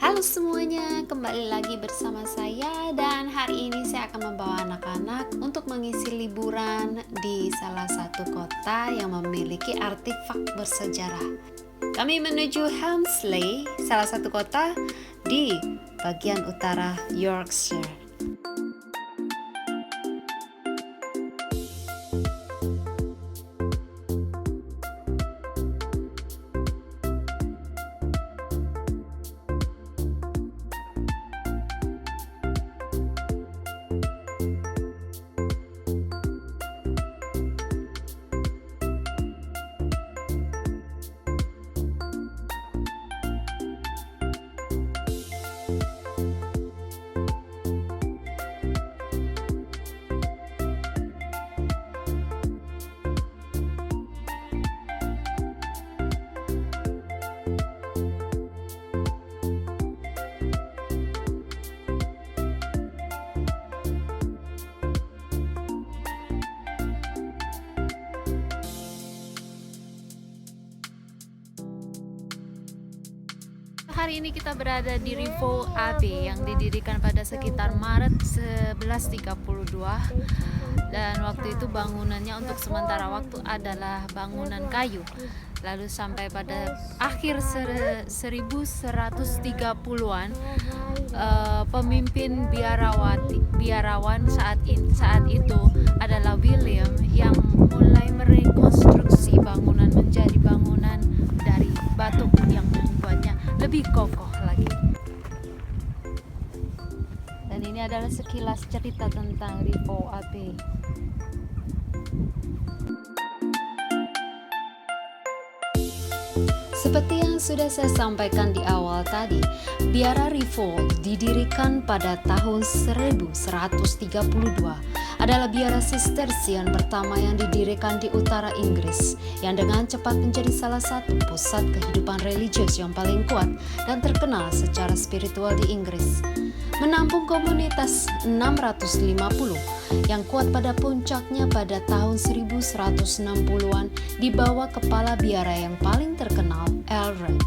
Halo semuanya, kembali lagi bersama saya dan hari ini saya akan membawa anak-anak untuk mengisi liburan di salah satu kota yang memiliki artefak bersejarah. Kami menuju Helmsley, salah satu kota di bagian utara Yorkshire. Hari ini kita berada di Rievaulx Abbey yang didirikan pada sekitar Maret 1132 dan waktu itu bangunannya untuk sementara waktu adalah bangunan kayu. Lalu sampai pada akhir 1130-an pemimpin biarawan saat itu adalah William yang mulai merekonstruksi bangunan menjadi bangunan dari batu yang membuatnya lebih kokoh lagi. Dan ini adalah sekilas cerita tentang Rievaulx Abbey. Seperti yang sudah saya sampaikan di awal tadi, Biara Rievaulx didirikan pada tahun 1132. Adalah biara Sistersian pertama yang didirikan di utara Inggris, yang dengan cepat menjadi salah satu pusat kehidupan religius yang paling kuat dan terkenal secara spiritual di Inggris. Menampung komunitas 650 yang kuat pada puncaknya pada tahun 1160-an di bawah kepala biara yang paling terkenal, Aelred.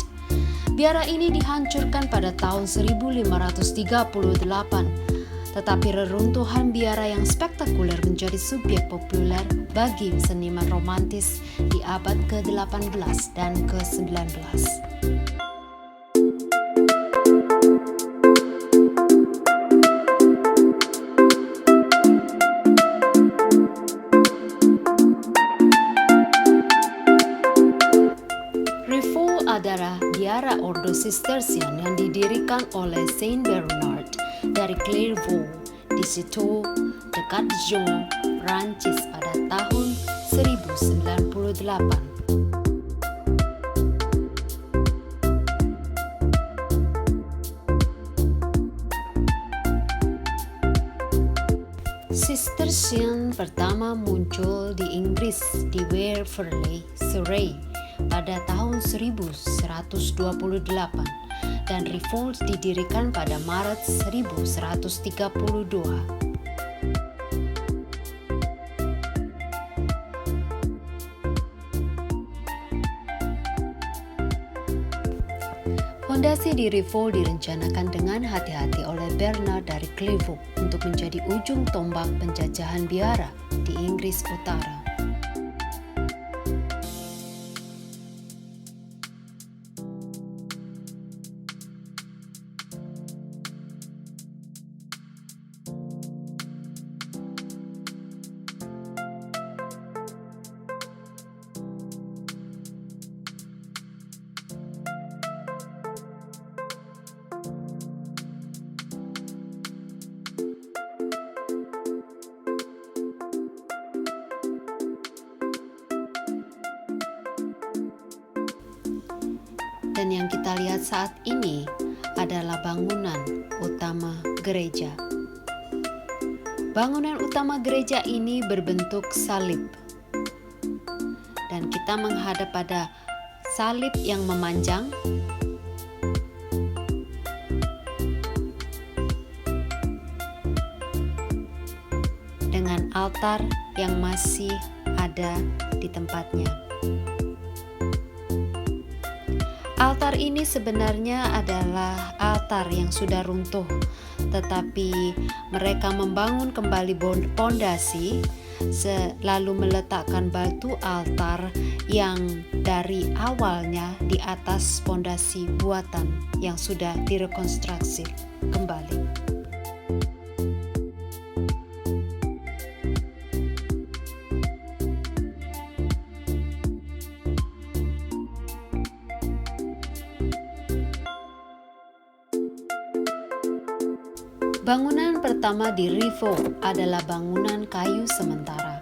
Biara ini dihancurkan pada tahun 1538. Tetapi reruntuhan biara yang spektakuler menjadi subjek populer bagi seniman romantis di abad ke-18 dan ke-19. Rievaulx adalah biara Ordo Sistersian yang didirikan oleh Saint Bernard dari Clairvaux di Citeaux, dekat Dijon, Prancis pada tahun 1098. Sistercian pertama muncul di Inggris di Waverley, Surrey pada tahun 1128 dan Rievaulx didirikan pada Maret 1132. Fondasi di Rievaulx direncanakan dengan hati-hati oleh Bernard dari Clairvaux untuk menjadi ujung tombak penjajahan biara di Inggris Utara. Dan yang kita lihat saat ini adalah bangunan utama gereja. Bangunan utama gereja ini berbentuk salib. Dan kita menghadap pada salib yang memanjang. Dengan altar yang masih ada di tempatnya. Altar Altar ini sebenarnya adalah altar yang sudah runtuh, tetapi mereka membangun kembali pondasi, lalu meletakkan batu altar yang dari awalnya di atas pondasi buatan yang sudah direkonstruksi kembali. Bangunan pertama di Rifo adalah bangunan kayu sementara.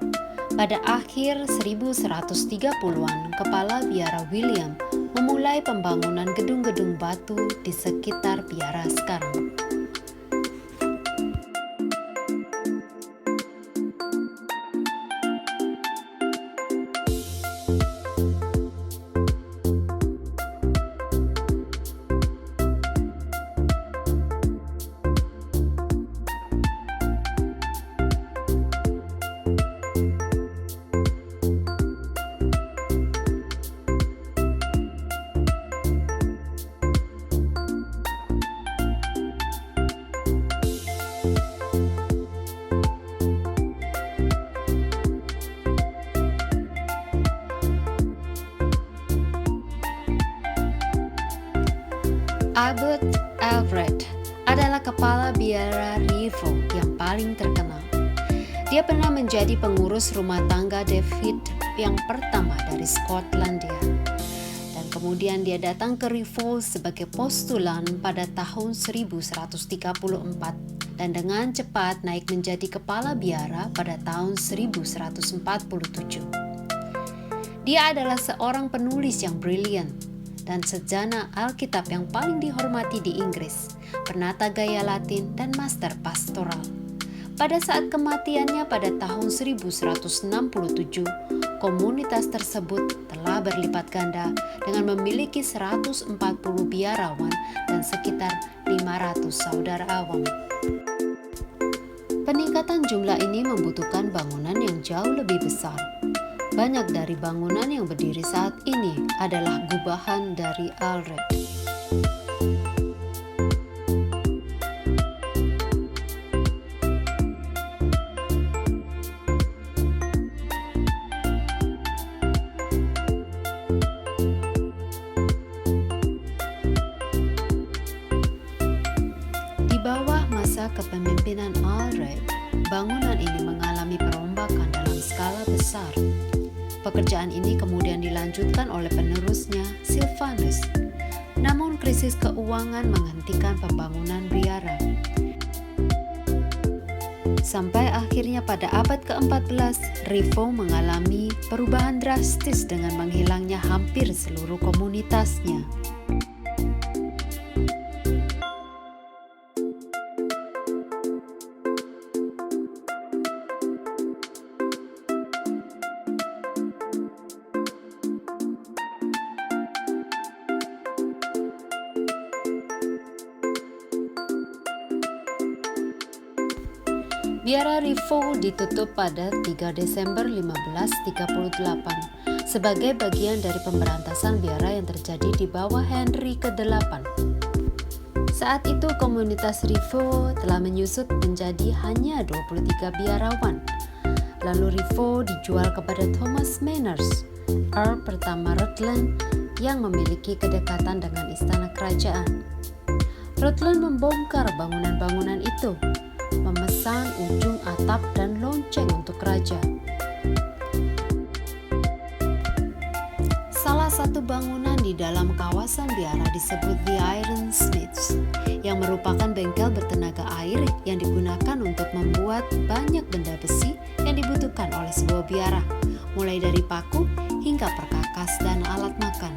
Pada akhir 1130-an, Kepala Biara William memulai pembangunan gedung-gedung batu di sekitar biara sekarang. Abbot Alfred adalah kepala biara Rifo yang paling terkenal. Dia pernah menjadi pengurus rumah tangga David yang pertama dari Skotlandia. Dan kemudian dia datang ke Rifo sebagai postulan pada tahun 1134 dan dengan cepat naik menjadi kepala biara pada tahun 1147. Dia adalah seorang penulis yang brilian dan sejana Alkitab yang paling dihormati di Inggris, penata gaya Latin, dan master pastoral. Pada saat kematiannya pada tahun 1167, komunitas tersebut telah berlipat ganda dengan memiliki 140 biarawan dan sekitar 500 saudara awam. Peningkatan jumlah ini membutuhkan bangunan yang jauh lebih besar. Banyak dari bangunan yang berdiri saat ini adalah gubahan dari Alred. Di bawah masa kepemimpinan Alred, bangunan ini mengalami perombakan dalam skala besar. Pekerjaan ini kemudian dilanjutkan oleh penerusnya, Silvanus. Namun krisis keuangan menghentikan pembangunan biara. Sampai akhirnya pada abad ke-14, Rifo mengalami perubahan drastis dengan menghilangnya hampir seluruh komunitasnya. Biara Rifo ditutup pada 3 Desember 1538 sebagai bagian dari pemberantasan biara yang terjadi di bawah Henry ke-8. Saat itu komunitas Rifo telah menyusut menjadi hanya 23 biarawan. Lalu Rifo dijual kepada Thomas Manners, Earl pertama Rutland yang memiliki kedekatan dengan istana kerajaan. Rutland membongkar bangunan-bangunan itu, memesan ujung atap dan lonceng untuk raja. Salah satu bangunan di dalam kawasan biara disebut The Iron Smiths, yang merupakan bengkel bertenaga air yang digunakan untuk membuat banyak benda besi yang dibutuhkan oleh sebuah biara, mulai dari paku hingga perkakas dan alat makan.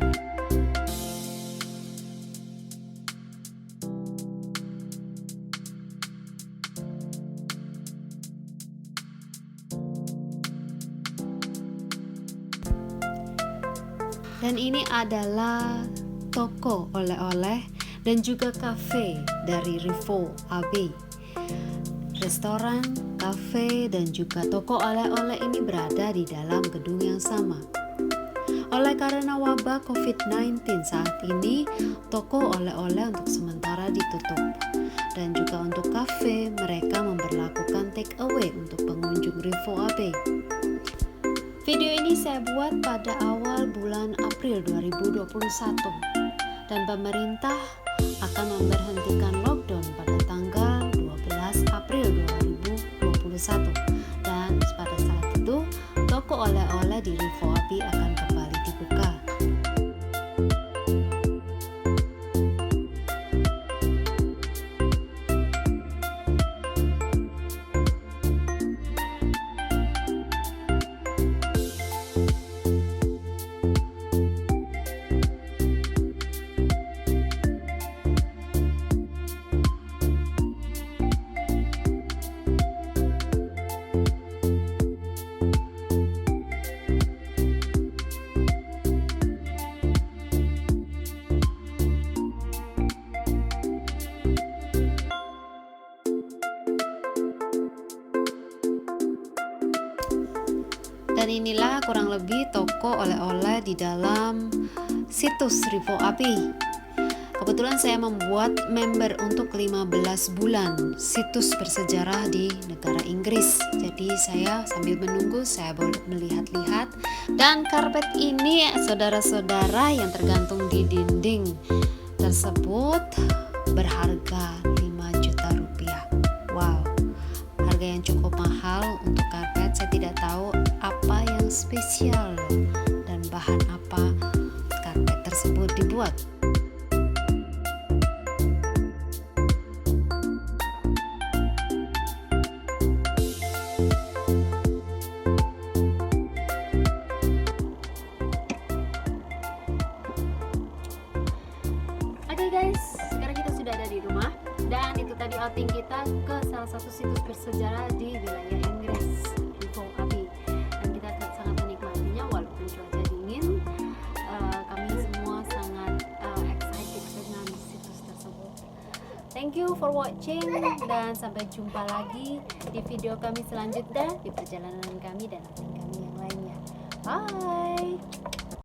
Dan ini adalah toko oleh-oleh dan juga kafe dari Rifo Abbey. Restoran, kafe, dan juga toko oleh-oleh ini berada di dalam gedung yang sama. Oleh karena wabah COVID-19 saat ini, toko oleh-oleh untuk sementara ditutup. Dan juga untuk kafe, mereka memberlakukan take away untuk pengunjung Rifo Abe. Video ini saya buat pada awal bulan April 2021. Dan pemerintah akan memberhentikan lockdown pada tanggal 12 April 2021. Dan pada saat itu, toko oleh-oleh di Rifo Abe akan kembali dibuka. Dan inilah kurang lebih toko oleh-oleh di dalam situs Rifo Abe. Kebetulan saya membuat member untuk 15 bulan situs bersejarah di negara Inggris. Jadi saya sambil menunggu saya boleh melihat-lihat. Dan karpet ini saudara-saudara yang tergantung di dinding tersebut berharga 5 juta rupiah. Wow, harga yang cukup mahal untuk karpet. Saya tidak tahu apa yang spesial dan bahan apa karpet tersebut dibuat. Oke guys, sekarang kita sudah ada di rumah dan itu tadi outing kita ke salah satu situs bersejarah di wilayah Inggris, Rifo Abe. Dan kita akan sangat menikmatinya walaupun cuaca dingin. Kami semua sangat excited dengan situs tersebut. Thank you for watching dan sampai jumpa lagi di video kami selanjutnya di perjalanan kami dan outing kami yang lainnya. Bye.